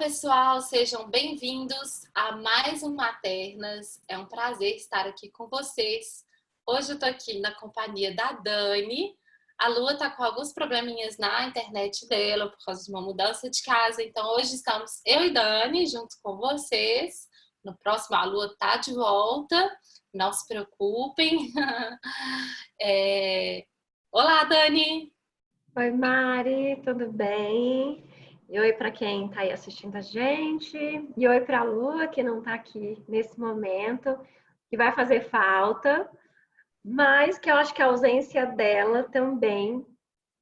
pessoal, sejam bem-vindos a mais um Maternas. É um prazer estar aqui com vocês. Hoje eu tô aqui na companhia da Dani. A Lua tá com alguns probleminhas na internet dela por causa de uma mudança de casa. Então hoje estamos eu e Dani junto com vocês. No próximo a Lua tá de volta. Não se preocupem. Olá, Dani! Oi, Mari, tudo bem? E oi para quem está aí assistindo a gente. E oi para a Lua, que não está aqui nesse momento, que vai fazer falta, mas que eu acho que a ausência dela também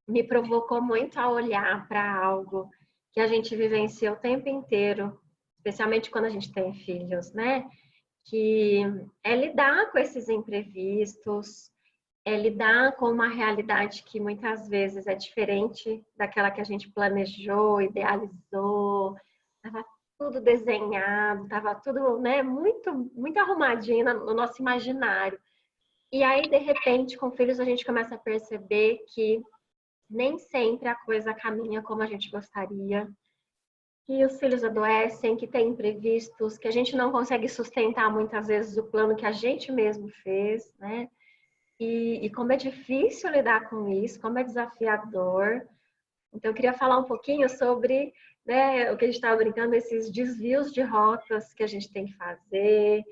me provocou muito a olhar para algo que a gente vivencia o tempo inteiro, especialmente quando a gente tem filhos, né? Que é lidar com esses imprevistos, é lidar com uma realidade que muitas vezes é diferente daquela que a gente planejou, idealizou, estava tudo desenhado, estava tudo, né, muito arrumadinho no nosso imaginário. E aí, de repente, com filhos, a gente começa a perceber que nem sempre a coisa caminha como a gente gostaria, que os filhos adoecem, que tem imprevistos, que a gente não consegue sustentar muitas vezes o plano que a gente mesmo fez, né? E como é difícil lidar com isso, como é desafiador. Então, eu queria falar um pouquinho sobre, né, o que a gente estava brincando, esses desvios de rotas que a gente tem que fazer,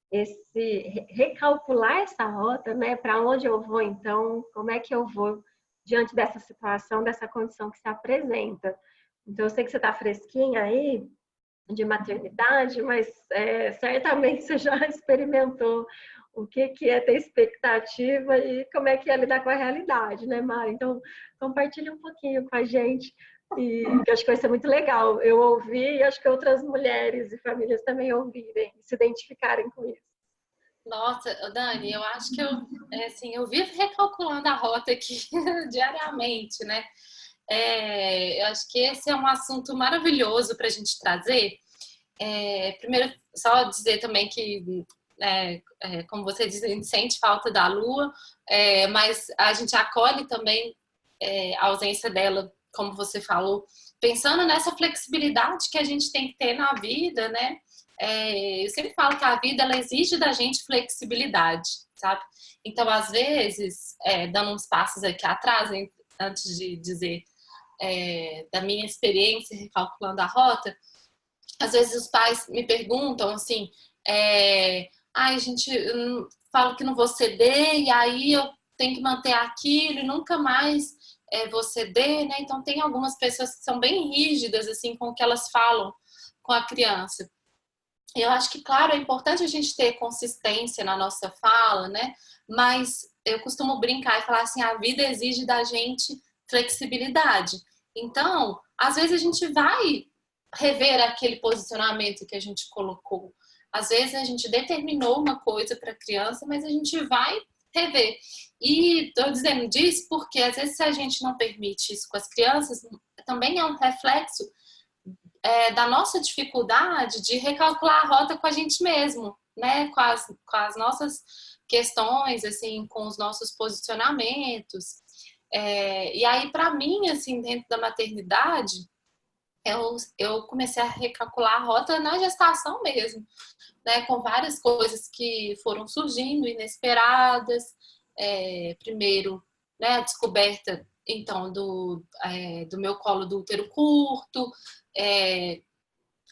esse recalcular essa rota, né, para onde eu vou então, como é que eu vou diante dessa situação, dessa condição que se apresenta. Então, eu sei que você está fresquinha aí de maternidade, mas certamente você já experimentou o que é ter expectativa e como é que é lidar com a realidade, né, Mari? Então, compartilhe um pouquinho com a gente, e que eu acho que vai ser muito legal eu ouvir e acho que outras mulheres e famílias também ouvirem, se identificarem com isso. Nossa, Dani, eu acho que eu vivo recalculando a rota aqui diariamente, né? Eu acho que esse é um assunto maravilhoso para a gente trazer. Primeiro, só dizer também que, como você diz, a gente sente falta da Lua, mas a gente acolhe também a ausência dela, como você falou, pensando nessa flexibilidade que a gente tem que ter na vida, né? Eu sempre falo que a vida ela exige da gente flexibilidade, sabe? Então, às vezes, dando uns passos aqui atrás, antes de dizer da minha experiência recalculando a rota, às vezes os pais me perguntam assim, ai, gente, eu falo que não vou ceder, e aí eu tenho que manter aquilo e nunca mais vou ceder, né? Então tem algumas pessoas que são bem rígidas assim com o que elas falam com a criança. Eu acho que, claro, é importante a gente ter consistência na nossa fala, né? Mas eu costumo brincar e falar assim, a vida exige da gente flexibilidade. Então, às vezes a gente vai rever aquele posicionamento que a gente colocou. Às vezes a gente determinou uma coisa para a criança, mas a gente vai rever. E estou dizendo disso porque às vezes se a gente não permite isso com as crianças, também é um reflexo da nossa dificuldade de recalcular a rota com a gente mesmo, né? Com as nossas questões, assim, com os nossos posicionamentos. E aí, para mim, assim, dentro da maternidade, eu comecei a recalcular a rota na gestação mesmo, né? Com várias coisas que foram surgindo, inesperadas. Primeiro, né, a descoberta, então, do meu colo do útero curto,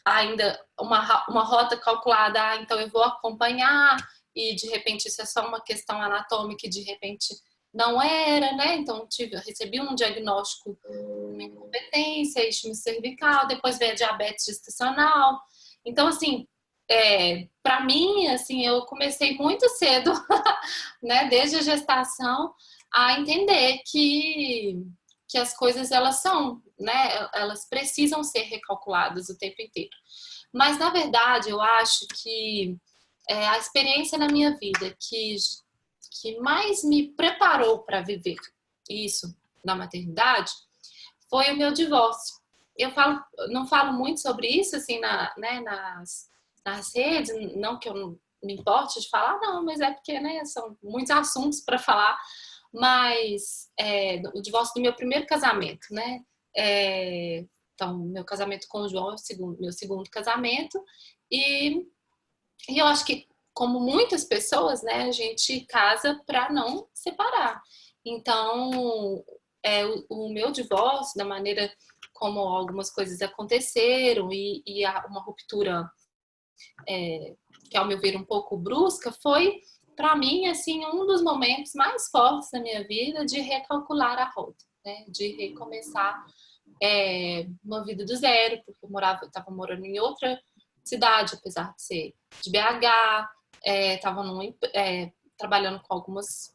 ainda uma rota calculada, então eu vou acompanhar, e de repente isso é só uma questão anatômica e de repente não era, né? Então recebi um diagnóstico de uma incompetência, isquemia cervical, depois veio a diabetes gestacional. Então, assim, para mim, assim, eu comecei muito cedo, né, desde a gestação, a entender que as coisas elas são, né, elas precisam ser recalculadas o tempo inteiro. Mas na verdade eu acho que a experiência na minha vida que mais me preparou para viver isso na maternidade foi o meu divórcio. Não falo muito sobre isso assim né, nas redes, não que eu não me importe de falar, não, mas é porque, né, são muitos assuntos para falar. Mas o divórcio do meu primeiro casamento, né? Então, meu casamento com o João é meu segundo casamento. E eu acho que, como muitas pessoas, né, a gente casa para não separar. Então, o meu divórcio, da maneira como algumas coisas aconteceram e uma ruptura que, ao meu ver, um pouco brusca, foi, para mim, assim, um dos momentos mais fortes da minha vida de recalcular a rota, né? De recomeçar uma vida do zero, porque eu estava morando em outra cidade, apesar de ser de BH, estava trabalhando com algumas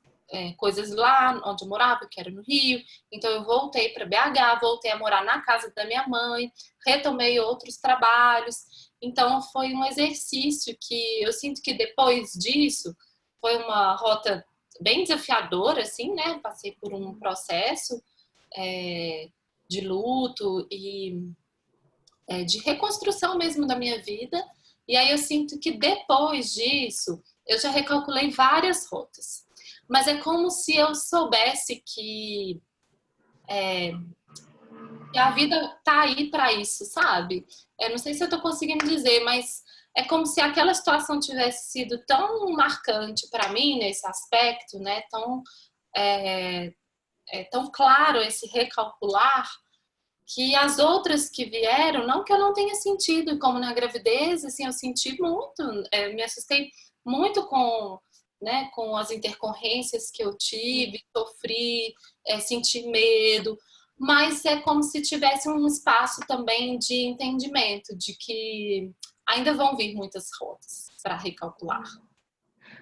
coisas lá onde eu morava, que era no Rio. Então eu voltei para BH, voltei a morar na casa da minha mãe, retomei outros trabalhos. Então foi um exercício que eu sinto que depois disso foi uma rota bem desafiadora, assim, né? Passei por um processo de luto e de reconstrução mesmo da minha vida. E aí eu sinto que depois disso eu já recalculei várias rotas. Mas é como se eu soubesse que a vida tá aí para isso, sabe? Não sei se eu tô conseguindo dizer, mas é como se aquela situação tivesse sido tão marcante para mim nesse aspecto, né? Tão claro esse recalcular, que as outras que vieram, não que eu não tenha sentido, como na gravidez, assim, eu senti muito, me assustei muito né, com as intercorrências que eu tive, sofri, senti medo, mas é como se tivesse um espaço também de entendimento, de que ainda vão vir muitas rotas para recalcular.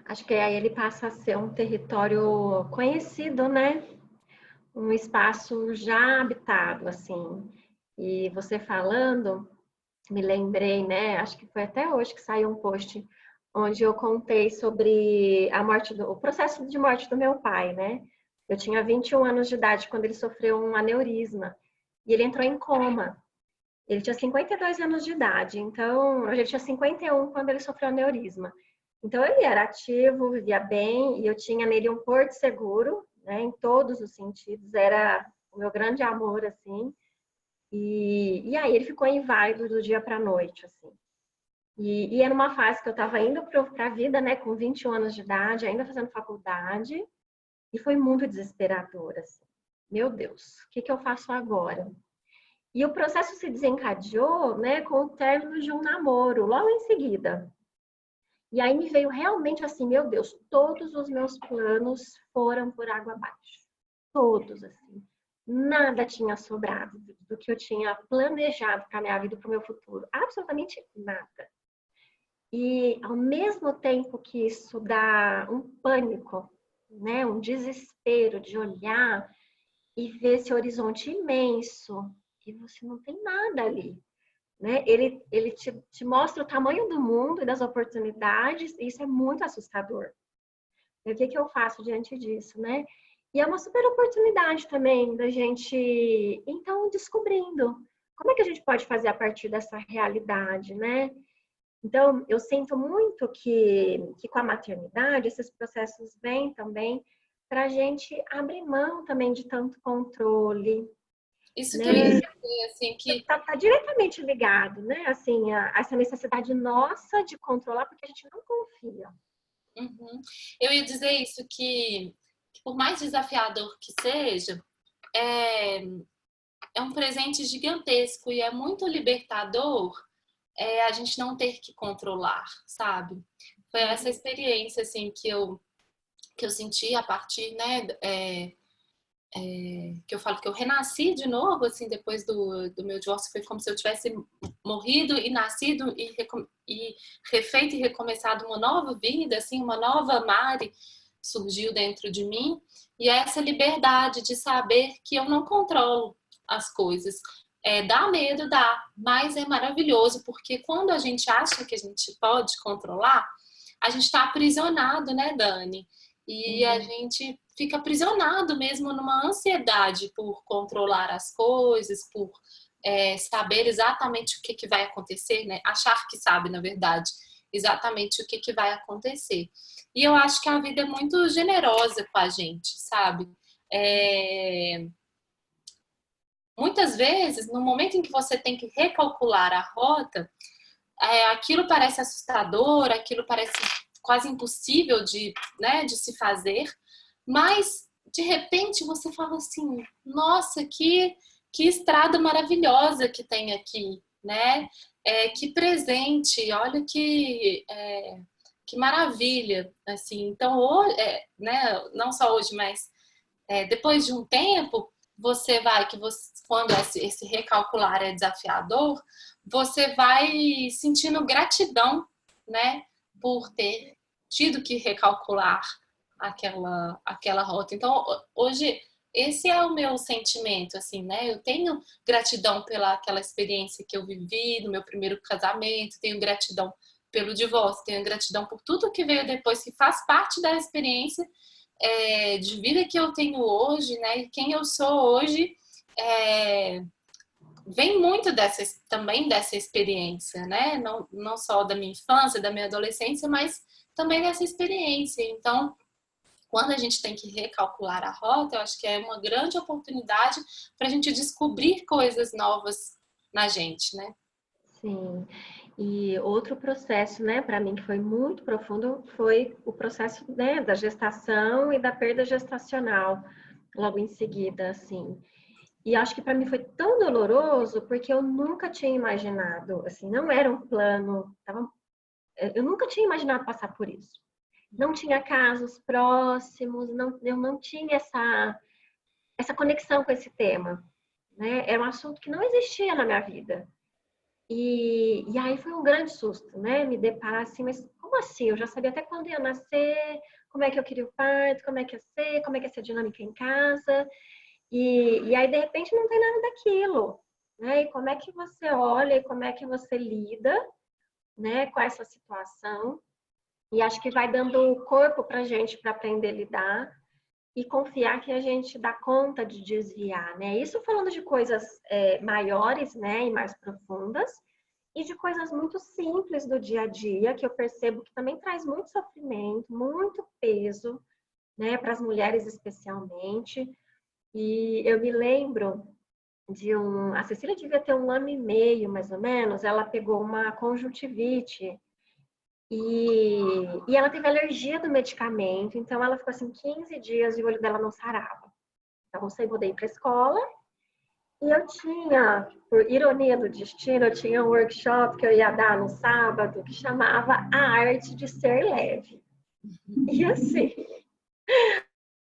Acho que aí ele passa a ser um território conhecido, né? Um espaço já habitado, assim. E você falando, me lembrei, né? Acho que foi até hoje que saiu um post onde eu contei sobre o processo de morte do meu pai, né? Eu tinha 21 anos de idade quando ele sofreu um aneurisma e ele entrou em coma. Ele tinha 52 anos de idade, então a gente tinha 51 quando ele sofreu aneurisma. Então ele era ativo, vivia bem e eu tinha nele um porto seguro, né, em todos os sentidos, era o meu grande amor, assim. E aí ele ficou inválido do dia para a noite, assim. E era uma fase que eu estava indo para a vida, né, com 21 anos de idade, ainda fazendo faculdade, e foi muito desesperador, assim. Meu Deus, o que que eu faço agora? E o processo se desencadeou, né, com o término de um namoro, logo em seguida. E aí me veio realmente assim, meu Deus, todos os meus planos foram por água abaixo. Todos, assim. Nada tinha sobrado do que eu tinha planejado para a minha vida e para o meu futuro. Absolutamente nada. E ao mesmo tempo que isso dá um pânico, né, um desespero de olhar e ver esse horizonte imenso, e você não tem nada ali, né? Ele te mostra o tamanho do mundo e das oportunidades, e isso é muito assustador. E o que que eu faço diante disso, né? E é uma super oportunidade também da gente, então, descobrindo como é que a gente pode fazer a partir dessa realidade, né? Então, eu sinto muito que com a maternidade, esses processos vêm também para a gente abrir mão também de tanto controle, Isso que eu ia né? dizer, assim, que Tá diretamente ligado, né? Assim, a essa necessidade nossa de controlar, porque a gente não confia. uhum. Eu ia dizer isso, que por mais desafiador que seja, é, é um presente gigantesco e é muito libertador a gente não ter que controlar, sabe? Foi essa experiência, assim, que eu senti a partir, né, que eu falo que eu renasci de novo, assim, depois do meu divórcio, foi como se eu tivesse morrido e nascido e refeito e recomeçado uma nova vida, assim, uma nova Mari surgiu dentro de mim, e é essa liberdade de saber que eu não controlo as coisas. Dá medo, dá, mas é maravilhoso, porque quando a gente acha que a gente pode controlar, a gente está aprisionado, né, Dani? E a gente fica aprisionado mesmo numa ansiedade por controlar as coisas, por saber exatamente o que, que vai acontecer, né? Achar que sabe, na verdade, exatamente o que, que vai acontecer. E eu acho que a vida é muito generosa com a gente, sabe? É, muitas vezes, no momento em que você tem que recalcular a rota, aquilo parece assustador, aquilo parece quase impossível de, né, de se fazer, mas de repente você fala assim, nossa, que estrada maravilhosa que tem aqui, né? Que presente, olha que maravilha, assim. Então, hoje, né, não só hoje, mas depois de um tempo, quando esse recalcular é desafiador, você vai sentindo gratidão, né, por ter tido que recalcular aquela rota. Então, hoje, esse é o meu sentimento, assim, né? Eu tenho gratidão pela aquela experiência que eu vivi no meu primeiro casamento, tenho gratidão pelo divórcio, tenho gratidão por tudo que veio depois, que faz parte da experiência de vida que eu tenho hoje, né? E quem eu sou hoje vem muito também dessa experiência, né? Não só da minha infância, da minha adolescência, mas também dessa experiência. Então, quando a gente tem que recalcular a rota, eu acho que é uma grande oportunidade para a gente descobrir coisas novas na gente, né? Sim. E outro processo, né, para mim que foi muito profundo, foi o processo, né, da gestação e da perda gestacional, logo em seguida, assim. E acho que para mim foi tão doloroso porque eu nunca tinha imaginado, assim, não era um plano, eu nunca tinha imaginado passar por isso. Não tinha casos próximos, eu não tinha essa conexão com esse tema, né? Era um assunto que não existia na minha vida. E aí foi um grande susto, né? Me deparar assim, mas como assim? Eu já sabia até quando ia nascer, como é que eu queria o parto, como é que ia ser, como é que ia ser a dinâmica em casa. E aí, de repente, não tem nada daquilo, né? E como é que você olha e como é que você lida, né, com essa situação? E acho que vai dando corpo para a gente para aprender a lidar e confiar que a gente dá conta de desviar, né? Isso falando de coisas maiores, né, e mais profundas, e de coisas muito simples do dia a dia, que eu percebo que também traz muito sofrimento, muito peso, né, para as mulheres especialmente. E eu me lembro a Cecília devia ter 1 ano e meio, mais ou menos, ela pegou uma conjuntivite e ela teve alergia do medicamento, então ela ficou assim 15 dias e o olho dela não sarava. Então eu mudei para a escola e eu tinha, por ironia do destino, eu tinha um workshop que eu ia dar no sábado que chamava A Arte de Ser Leve. E assim,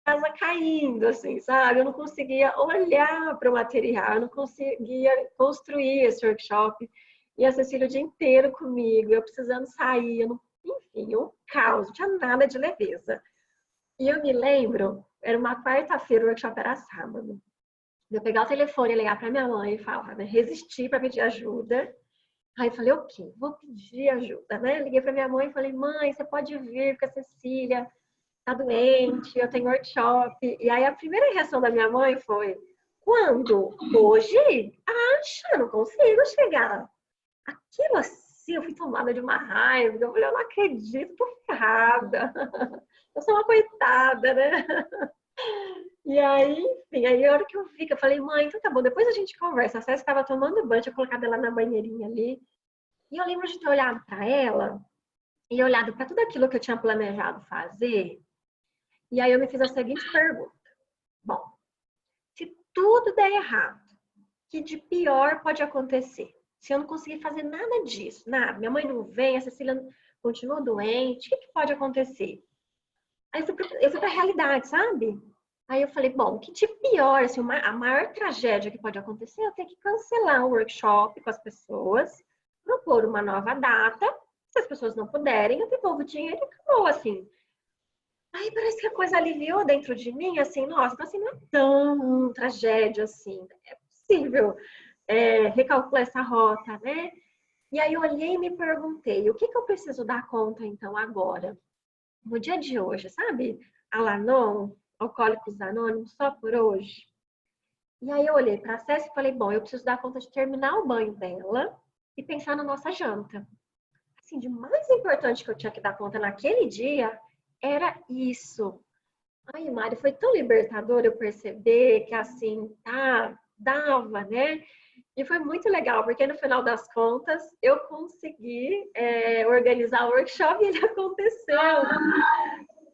casa caindo, assim, sabe? Eu não conseguia olhar para o material, eu não conseguia construir esse workshop. E a Cecília o dia inteiro comigo, eu precisando sair, enfim, um caos, não tinha nada de leveza. E eu me lembro, era uma quarta-feira, o workshop era sábado. Eu pegar o telefone, ligar para minha mãe e falar, né? Resistir para pedir ajuda. Aí eu falei, ok, vou pedir ajuda, né? Liguei para minha mãe e falei, mãe, você pode vir com a Cecília, tá doente, eu tenho workshop. E aí a primeira reação da minha mãe foi, quando? Hoje? Acha, não consigo chegar. Aquilo assim, eu fui tomada de uma raiva, eu falei, eu não acredito, tô ferrada. Eu sou uma coitada, né? E aí, enfim, aí a hora que eu vi, que eu falei, mãe, então tá bom, depois a gente conversa. A Célia estava tomando banho, tinha colocado ela na banheirinha ali. E eu lembro de ter olhado para ela e olhado para tudo aquilo que eu tinha planejado fazer. E aí eu me fiz a seguinte pergunta. Bom, se tudo der errado, o que de pior pode acontecer? Se eu não conseguir fazer nada disso, nada, minha mãe não vem, a Cecília continua doente, o que pode acontecer? Aí eu fui para a realidade, sabe? Aí eu falei, bom, o que de pior, assim, a maior tragédia que pode acontecer é eu ter que cancelar o workshop com as pessoas, propor uma nova data, se as pessoas não puderem, eu devolvo o dinheiro e acabou, assim. Aí parece que a coisa aliviou dentro de mim, assim, nossa, então assim, não é tão tragédia assim, é possível recalcular essa rota, né? E aí eu olhei e me perguntei, o que eu preciso dar conta então agora? No dia de hoje, sabe? Alanon, Alcoólicos Anônimos, só por hoje. E aí eu olhei para a Cécia e falei, bom, eu preciso dar conta de terminar o banho dela e pensar na nossa janta. Assim, de mais importante que eu tinha que dar conta naquele dia era isso. Ai, Mari, foi tão libertador eu perceber que, assim, tá, dava, né? E foi muito legal, porque no final das contas eu consegui organizar o workshop e ele aconteceu.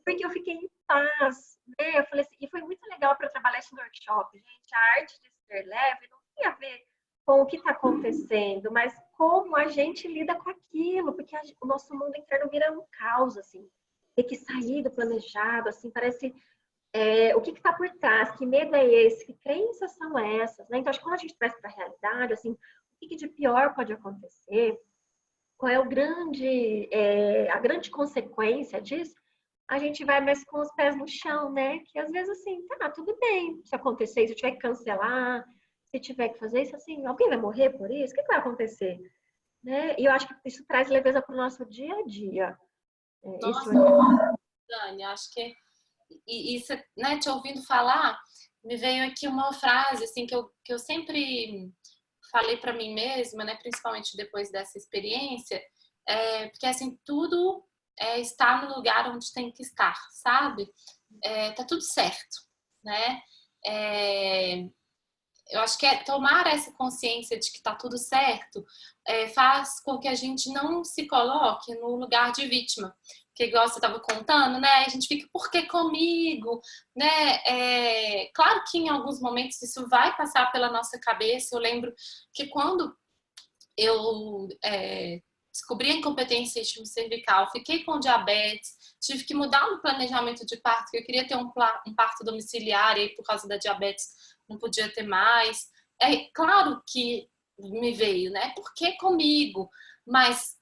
Porque eu fiquei em paz, né? Eu falei assim, e foi muito legal para trabalhar esse workshop, gente. A arte de ser leve não tem a ver com o que está acontecendo, mas como a gente lida com aquilo, porque o nosso mundo interno vira um caos, assim. Tem que sair do planejado, assim, parece o que está por trás, que medo é esse, que crenças são essas, né? Então, acho que quando a gente traz para a realidade, assim, o que de pior pode acontecer, qual é a grande consequência disso, a gente vai mais com os pés no chão, né? Que às vezes assim, tá, tudo bem se acontecer, se eu tiver que cancelar, se tiver que fazer isso, assim, alguém vai morrer por isso? O que vai acontecer? Né? E eu acho que isso traz leveza para o nosso dia a dia. Nossa, Dani, acho que isso, né, te ouvindo falar, me veio aqui uma frase assim que eu sempre falei para mim mesma, né, principalmente depois dessa experiência, porque assim tudo está no lugar onde tem que estar, sabe? Tá tudo certo, né? Eu acho que tomar essa consciência de que tá tudo certo faz com que a gente não se coloque no lugar de vítima. Que igual você estava contando, né? A gente fica, por que comigo? Né? Claro que em alguns momentos isso vai passar pela nossa cabeça. Eu lembro que quando eu descobri a incompetência cervical, fiquei com diabetes, tive que mudar o planejamento de parto, que eu queria ter um parto domiciliar, e aí por causa da diabetes não podia ter mais. É claro que me veio, né? Por que comigo? Mas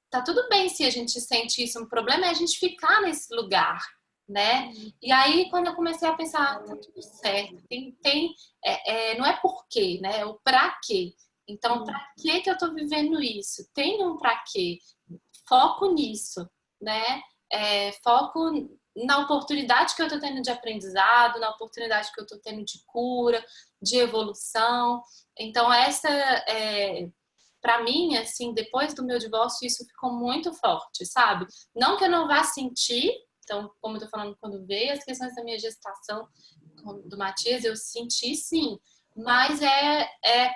tá tudo bem se a gente sente isso. Um problema é a gente ficar nesse lugar, né? E aí, quando eu comecei a pensar, tá tudo certo, não é por quê, né? É o pra quê. Então, pra que eu tô vivendo isso? Tem um pra quê. Foco nisso, né? Foco na oportunidade que eu tô tendo de aprendizado, na oportunidade que eu tô tendo de cura, de evolução. Então, para mim, assim, depois do meu divórcio, isso ficou muito forte, sabe? Não que eu não vá sentir, então, como eu tô falando, quando veio as questões da minha gestação do Matias, eu senti sim, mas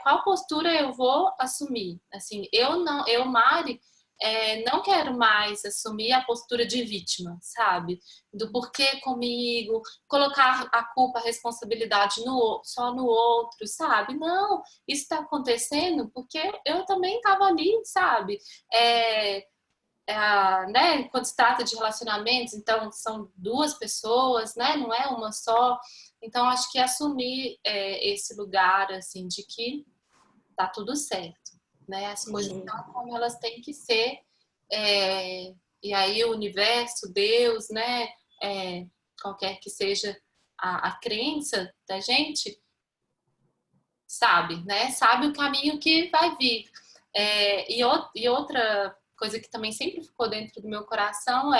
qual postura eu vou assumir? Assim, Mari, não quero mais assumir a postura de vítima, sabe? Do porquê comigo, colocar a culpa, a responsabilidade só no outro, sabe? Não, isso está acontecendo porque eu também estava ali, sabe? Né? Quando se trata de relacionamentos, então são duas pessoas, né? Não é uma só. Então acho que assumir esse lugar assim de que tá tudo certo, né? As coisas estão como elas têm que ser. E aí o universo, Deus, né? Qualquer que seja a crença da gente, sabe, né? Sabe o caminho que vai vir. E outra coisa que também sempre ficou dentro do meu coração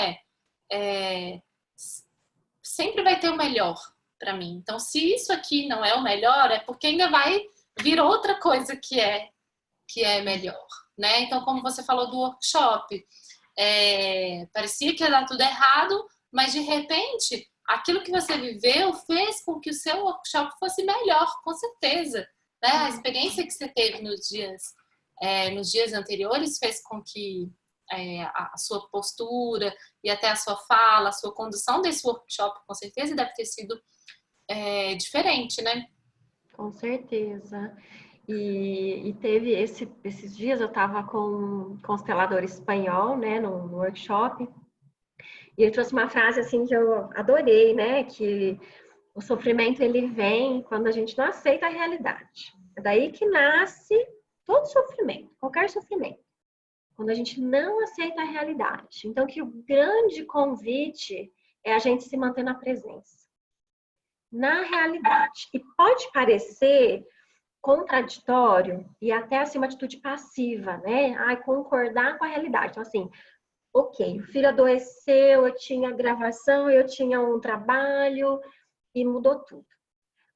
sempre vai ter o melhor para mim. Então, se isso aqui não é o melhor, é porque ainda vai vir outra coisa que é melhor, né? Então, como você falou do workshop, parecia que ia dar tudo errado, mas de repente aquilo que você viveu fez com que o seu workshop fosse melhor, com certeza. Né? A experiência que você teve nos dias anteriores fez com que a sua postura e até a sua fala, a sua condução desse workshop, com certeza deve ter sido diferente, né? Com certeza. E teve esses dias eu estava com um constelador espanhol, né, no workshop, e ele trouxe uma frase assim que eu adorei, né, que o sofrimento ele vem quando a gente não aceita a realidade. É daí que nasce todo sofrimento, qualquer sofrimento. Quando a gente não aceita a realidade. Então que o grande convite é a gente se manter na presença, na realidade. E pode parecer contraditório e até assim uma atitude passiva, né? Concordar com a realidade. Então, assim, ok, o filho adoeceu, eu tinha gravação, eu tinha um trabalho e mudou tudo.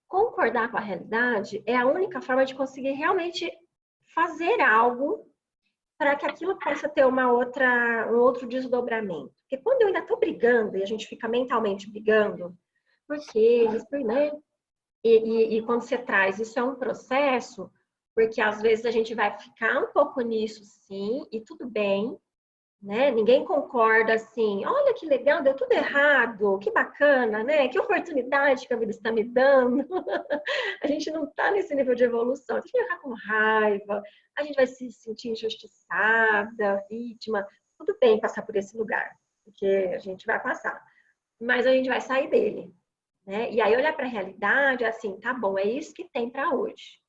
Concordar com a realidade é a única forma de conseguir realmente fazer algo para que aquilo possa ter um outro desdobramento. Porque quando eu ainda estou brigando e a gente fica mentalmente brigando, por quê? Né? E quando você traz, isso é um processo, porque às vezes a gente vai ficar um pouco nisso, sim, e tudo bem, né? Ninguém concorda assim, olha que legal, deu tudo errado, que bacana, né? Que oportunidade que a vida está me dando. A gente não está nesse nível de evolução, a gente vai ficar com raiva, a gente vai se sentir injustiçada, vítima. Tudo bem passar por esse lugar, porque a gente vai passar, mas a gente vai sair dele, né? E aí olhar para a realidade, assim, tá bom, é isso que tem para hoje.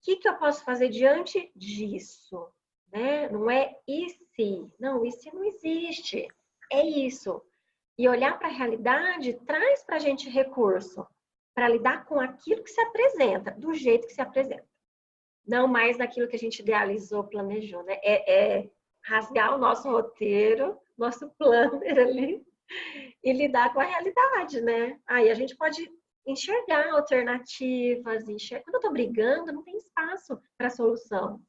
O que eu posso fazer diante disso? Né? Não é e se. Não, e se não existe. É isso. E olhar para a realidade traz para a gente recurso para lidar com aquilo que se apresenta, do jeito que se apresenta. Não mais daquilo que a gente idealizou, planejou. Né? É rasgar o nosso roteiro, nosso planner ali e lidar com a realidade, né? Aí a gente pode enxergar alternativas, Quando eu tô brigando, não tem espaço para solução.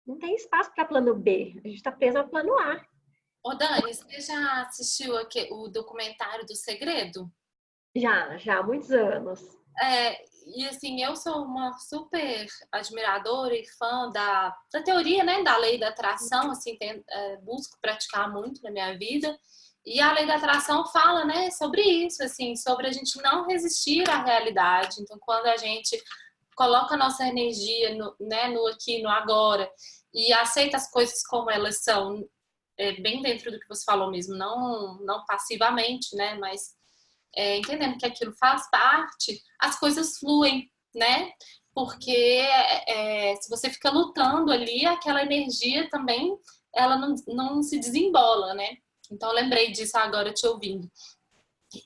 Não tem espaço para plano B. A gente está preso ao plano A. Ô, Dani, você já assistiu o documentário do Segredo? Já há muitos anos. E assim, eu sou uma super admiradora e fã da teoria, né, da lei da atração, assim, busco praticar muito na minha vida. E a lei da atração fala, né, sobre isso, assim, sobre a gente não resistir à realidade. Então, quando a gente coloca a nossa energia no, né, no aqui, no agora, e aceita as coisas como elas são, bem dentro do que você falou mesmo, não passivamente, né, mas entendendo que aquilo faz parte, as coisas fluem, né? Porque se você fica lutando ali, aquela energia também, ela não se desembola, né? Então, eu lembrei disso agora te ouvindo.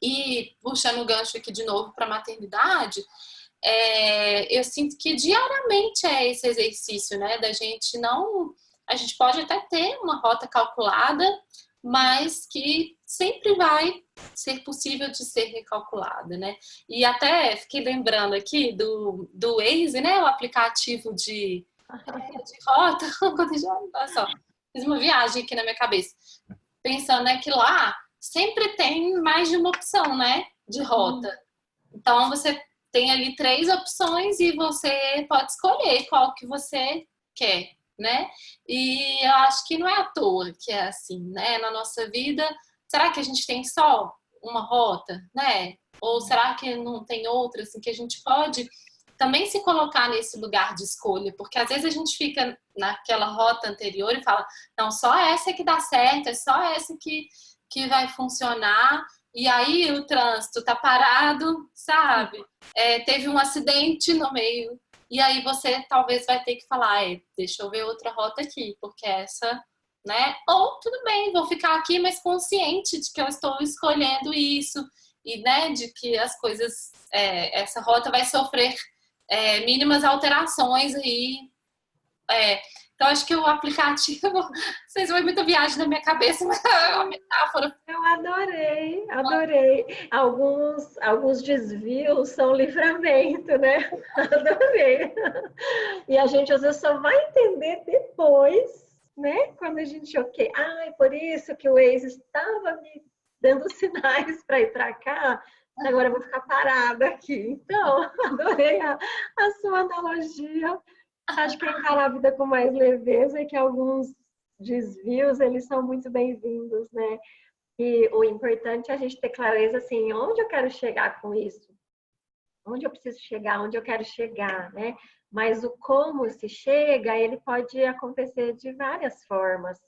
E puxando o gancho aqui de novo para a maternidade, eu sinto que diariamente é esse exercício, né? Da gente não. A gente pode até ter uma rota calculada, mas que sempre vai ser possível de ser recalculada, né? E até fiquei lembrando aqui do Waze, né? O aplicativo de rota. Olha só, fiz uma viagem aqui na minha cabeça. Pensando, né, que lá sempre tem mais de uma opção, né? De rota. Então, você tem ali 3 opções e você pode escolher qual que você quer, né? E eu acho que não é à toa que é assim, né? Na nossa vida, será que a gente tem só uma rota, né? Ou será que não tem outra, assim, que a gente pode também se colocar nesse lugar de escolha? Porque às vezes a gente fica naquela rota anterior e fala, não, só essa que dá certo, é só essa que vai funcionar. E aí o trânsito tá parado, sabe? Teve um acidente no meio. E aí você talvez vai ter que falar, deixa eu ver outra rota aqui, porque essa, né? Ou tudo bem, vou ficar aqui, mas consciente de que eu estou escolhendo isso e, né, de que as coisas, essa rota vai sofrer mínimas alterações aí. Então, acho que o aplicativo, vocês vão muita viagem na minha cabeça, mas é uma metáfora. Eu adorei, adorei. Alguns desvios são livramento, né? Adorei. E a gente às vezes só vai entender depois, né? Quando a gente, ok, por isso que o Waze estava me dando sinais para ir para cá, agora eu vou ficar parada aqui. Então, adorei a sua analogia. Acho que encarar a vida com mais leveza e que alguns desvios, eles são muito bem-vindos, né? E o importante é a gente ter clareza, assim, onde eu quero chegar com isso? Onde eu preciso chegar? Onde eu quero chegar, né? Mas o como se chega, ele pode acontecer de várias formas.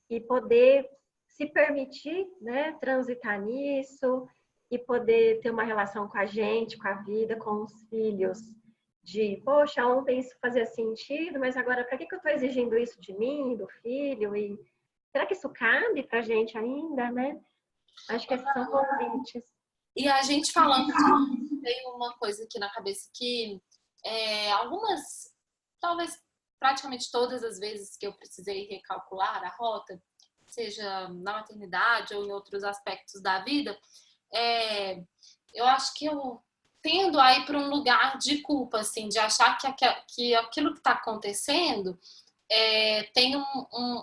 E poder se permitir, né, transitar nisso e poder ter uma relação com a gente, com a vida, com os filhos. De, poxa, ontem isso fazia sentido, mas agora para que eu estou exigindo isso de mim, do filho? E será que isso cabe para a gente ainda, né? Acho que esses são convites. E a gente falando disso, veio uma coisa aqui na cabeça que algumas, talvez praticamente todas as vezes que eu precisei recalcular a rota, seja na maternidade ou em outros aspectos da vida, eu acho que eu tendo a ir para um lugar de culpa, assim, de achar que aquilo que está acontecendo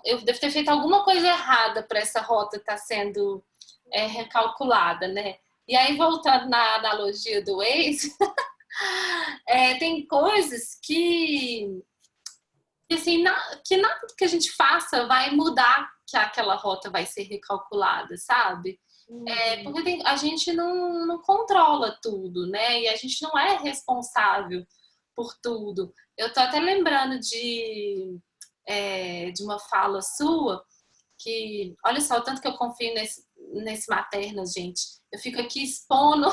eu devo ter feito alguma coisa errada para essa rota estar sendo recalculada, né? E aí, voltando na analogia do Waze, Tem coisas assim, que nada que a gente faça vai mudar que aquela rota vai ser recalculada, sabe? Uhum. Porque a gente não controla tudo, né? E a gente não é responsável por tudo. Eu tô até lembrando de uma fala sua que, olha só, o tanto que eu confio nesse Maternas, gente. Eu fico aqui expondo,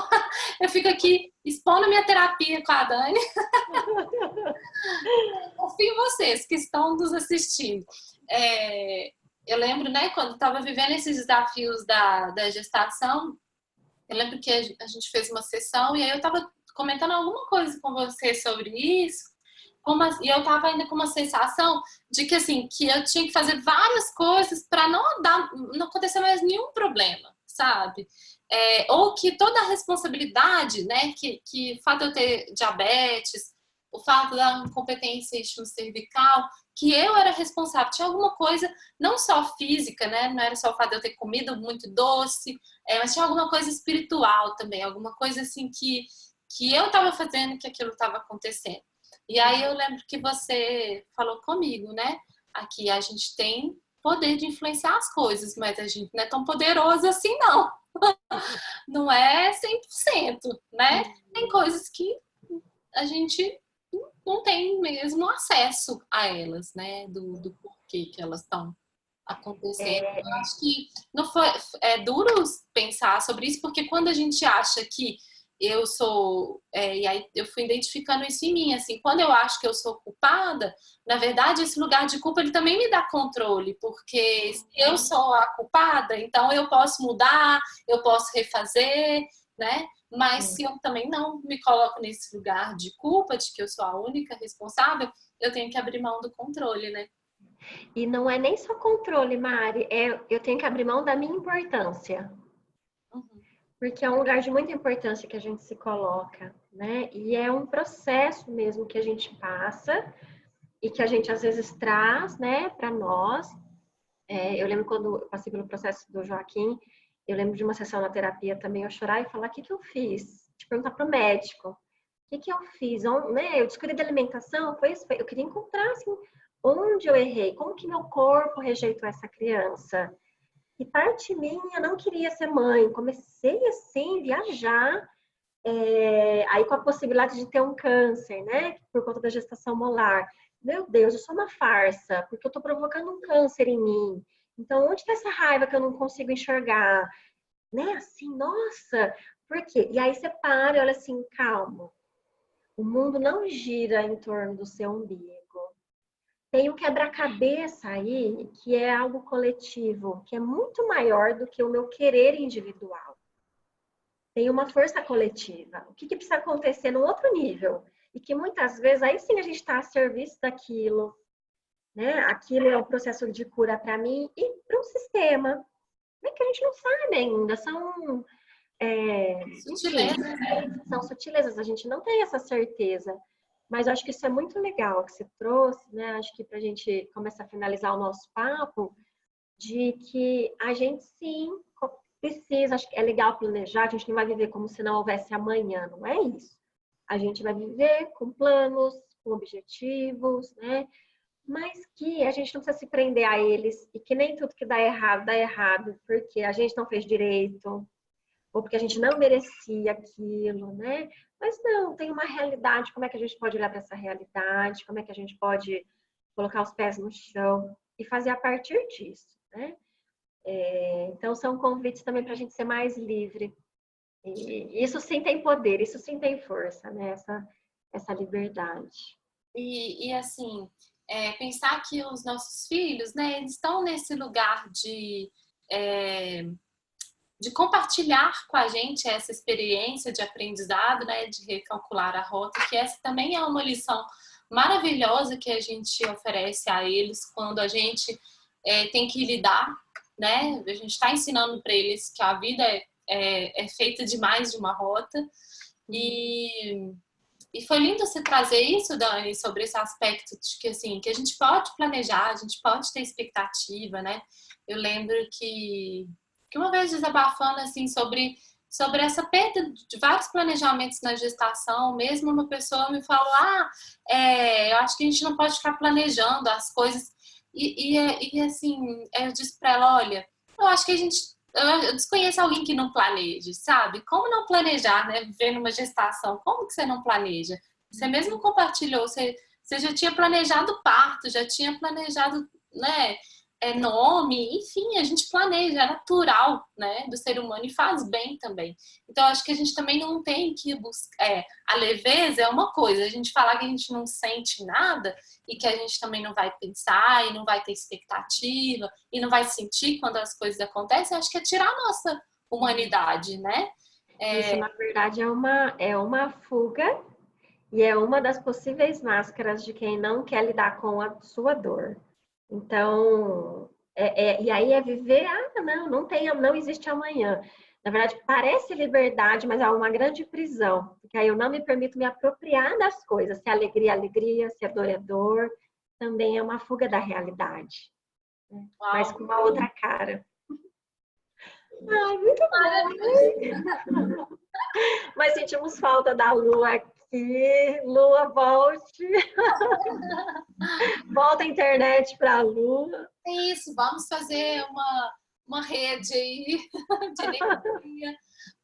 eu fico aqui expondo minha terapia com a Dani. Confio em vocês que estão nos assistindo. Eu lembro, né, quando estava vivendo esses desafios da gestação, eu lembro que a gente fez uma sessão e aí eu estava comentando alguma coisa com você sobre isso, e eu estava ainda com uma sensação de que assim, que eu tinha que fazer várias coisas para não acontecer mais nenhum problema, sabe? Ou que toda a responsabilidade, né, que o fato de eu ter diabetes, o fato da incompetência cervical, que eu era responsável, tinha alguma coisa, não só física, né, não era só o fato de eu ter comido muito doce, mas tinha alguma coisa espiritual também, alguma coisa assim que eu estava fazendo que aquilo estava acontecendo. E aí eu lembro que você falou comigo, né? Aqui a gente tem poder de influenciar as coisas, mas a gente não é tão poderoso assim, não. Não é 100%, né? Tem coisas que a gente não tem mesmo acesso a elas, né? Do porquê que elas estão acontecendo. Eu acho que não foi, é duro pensar sobre isso, porque quando a gente acha que eu sou, e aí eu fui identificando isso em mim, assim, quando eu acho que eu sou culpada, na verdade esse lugar de culpa ele também me dá controle, porque se eu sou a culpada, então eu posso mudar, eu posso refazer, né? Mas se eu também não me coloco nesse lugar de culpa, de que eu sou a única responsável, eu tenho que abrir mão do controle, né? E não é nem só controle, Mari, eu tenho que abrir mão da minha importância, Uhum. porque é um lugar de muita importância que a gente se coloca, né? E é um processo mesmo que a gente passa e que a gente às vezes traz, né, para nós. Eu lembro quando eu passei pelo processo do Joaquim, eu lembro de uma sessão na terapia também, eu chorar e falar: o que que eu fiz? De perguntar para o médico: o que que eu fiz? Né? Eu descobri da alimentação, foi isso? Eu queria encontrar, assim, onde eu errei, como que meu corpo rejeitou essa criança. E parte minha não queria ser mãe. Comecei, assim, viajar, aí com a possibilidade de ter um câncer, né? Por conta da gestação molar. Meu Deus, eu sou uma farsa, porque eu tô provocando um câncer em mim. Então, onde está essa raiva que eu não consigo enxergar? Né? Assim, nossa, por quê? E aí você para e olha assim, calma. O mundo não gira em torno do seu umbigo. Tem um quebra-cabeça aí que é algo coletivo, que é muito maior do que o meu querer individual. Tem uma força coletiva. O que precisa acontecer no outro nível? E que muitas vezes aí sim a gente está a serviço daquilo, né? Aquilo é um processo de cura para mim e para um sistema, né? Que a gente não sabe ainda. Enfim, Sutileza, né? são sutilezas, a gente não tem essa certeza. Mas eu acho que isso é muito legal que você trouxe, né? Acho que para a gente começar a finalizar o nosso papo, de que a gente sim precisa, acho que é legal planejar, a gente não vai viver como se não houvesse amanhã, não é isso. A gente vai viver com planos, com objetivos, né? Mas que a gente não precisa se prender a eles e que nem tudo que dá errado porque a gente não fez direito, ou porque a gente não merecia aquilo, né? Mas não, tem uma realidade, como é que a gente pode olhar para essa realidade, como é que a gente pode colocar os pés no chão e fazer a partir disso, né? Então, são convites também para a gente ser mais livre. E isso sim tem poder, isso sim tem força, né? Essa liberdade. E assim, pensar que os nossos filhos, né, eles estão nesse lugar de compartilhar com a gente essa experiência de aprendizado, né, de recalcular a rota, que essa também é uma lição maravilhosa que a gente oferece a eles quando a gente tem que lidar, né? A gente está ensinando para eles que a vida é feita de mais de uma rota. E foi lindo você trazer isso, Dani, sobre esse aspecto de que, assim, que a gente pode planejar, a gente pode ter expectativa, né? Eu lembro que uma vez desabafando, assim, sobre sobre essa perda de vários planejamentos na gestação. Mesmo uma pessoa me falou, eu acho que a gente não pode ficar planejando as coisas. E assim, eu disse para ela, olha, eu acho que eu desconheço alguém que não planeje, sabe? Como não planejar, né? Viver numa gestação, como que você não planeja? Você mesmo compartilhou, você já tinha planejado o parto, já tinha planejado, né? Nome, enfim, a gente planeja, é natural, né, do ser humano e faz bem também. Então, acho que a gente também não tem que buscar. A leveza é uma coisa, a gente falar que a gente não sente nada e que a gente também não vai pensar e não vai ter expectativa e não vai sentir quando as coisas acontecem, acho que é tirar a nossa humanidade, né? Isso, na verdade, é uma fuga e é uma das possíveis máscaras de quem não quer lidar com a sua dor. Então, e aí é viver, não existe amanhã. Na verdade, parece liberdade, mas é uma grande prisão, porque aí eu não me permito me apropriar das coisas. Se é alegria é alegria, se é dor é dor, também é uma fuga da realidade, né? Mas com uma outra cara. Ai, muito bom! Mas sentimos falta da Lua aqui. Lua, volte! Volta a internet para a Lua. É isso, vamos fazer uma rede aí de energia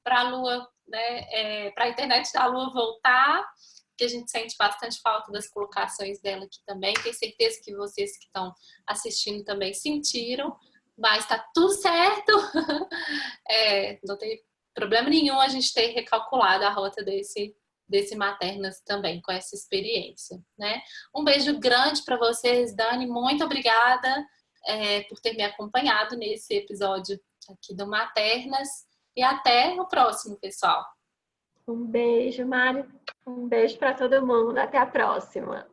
para a Lua, né? Para a internet da Lua voltar, que a gente sente bastante falta das colocações dela aqui também. Tenho certeza que vocês que estão assistindo também sentiram, mas está tudo certo. Não tem problema nenhum a gente ter recalculado a rota desse Maternas também, com essa experiência, né? Um beijo grande para vocês, Dani, muito obrigada por ter me acompanhado nesse episódio aqui do Maternas e até o próximo, pessoal. Um beijo, Mari. Um beijo para todo mundo. Até a próxima.